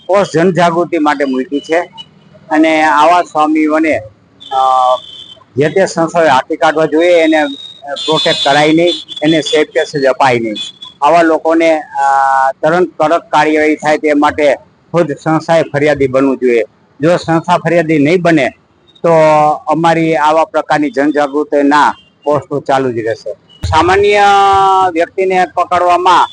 Post જનજાગૃતિ માટે મૂકી છે અને આવા સ્વામીઓને જે તે સંસ્થાએ હાથી કાઢવા જોઈએ, એને પ્રોટેક્ટ કરાય નહીં, એને સેફ પેસેજ અપાય નહીં. આવા લોકોને તરત કડક કાર્યવાહી થાય તે માટે ખુદ સંસ્થાએ ફરિયાદી બનવું જોઈએ. જો સંસ્થા ફરિયાદી નહીં બને તો અમારી આવા પ્રકારની જનજાગૃતિના પોસ્ટો ચાલુ જ રહેશે. સામાન્ય વ્યક્તિને પકડવામાં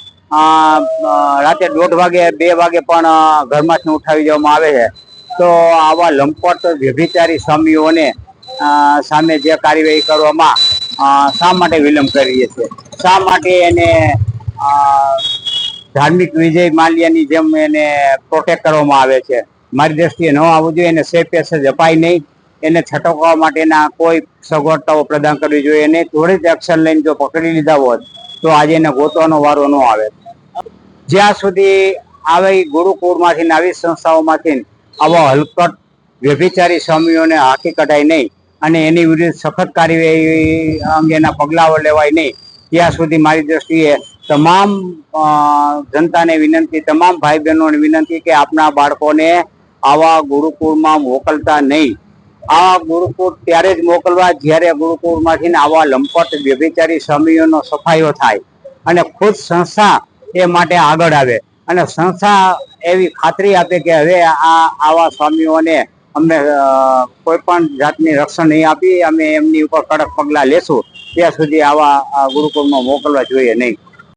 રાતે 1:30 વાગે 2 વાગે પણ ઘરમાંથી ઉઠાવી દેવામાં આવે છે. તો આવા લંપટ વ્યભિચારી સ્વામીઓને સામે જે કાર્યવાહી કરવામાં શા માટે વિલંબ કરીએ છીએ? શા માટે એને ધાર્મિક વિજય માલ્યાની જેમ એને પ્રોટેક્ટ કરવામાં આવે છે? મારી દ્રષ્ટિએ ન આવવું જોઈએ. એને સેફ પેસેજ અપાય નહીં, એને છટકવા માટેના કોઈ સગવડતાઓ પ્રદાન કરવી જોઈએ. એને થોડી જ એક્શન લઈને જો પકડી લીધા હોત તો આજે એને ગોતવાનો વારો ન આવે. જ્યાં સુધી આવી ગુરુકુળમાંથી આવી સંસ્થાઓમાંથી આવા હલકટ વ્યભિચારી સ્વામીઓને હાંકી કઢાય નહીં અને એની વિરુદ્ધ સખત કાર્યવાહી અંગેના પગલાઓ લેવાય નહીં, ત્યાં સુધી મારી દ્રષ્ટિએ તમામ જનતાને વિનંતી, તમામ ભાઈ બહેનોને વિનંતી કે આપણા બાળકોને આવા ગુરુકુળમાં મોકલતા નહીં. આ ગુરુકુળ ત્યારે જ મોકલવા જ્યારે ગુરુકુળમાંથી આવા લંપટ વ્યભિચારી સ્વામીઓનો સફાયો થાય અને ખુદ સંસ્થા એ માટે આગળ આવે અને સંસ્થા એવી ખાતરી આપે કે હવે આવા સ્વામીઓને અમને કોઈ પણ જાતની રક્ષણ નહીં આપી, અમે એમની ઉપર કડક પગલાં લેશું. ત્યાં સુધી આવા ગુરુકુળમાં મોકલવા જોઈએ નહીં.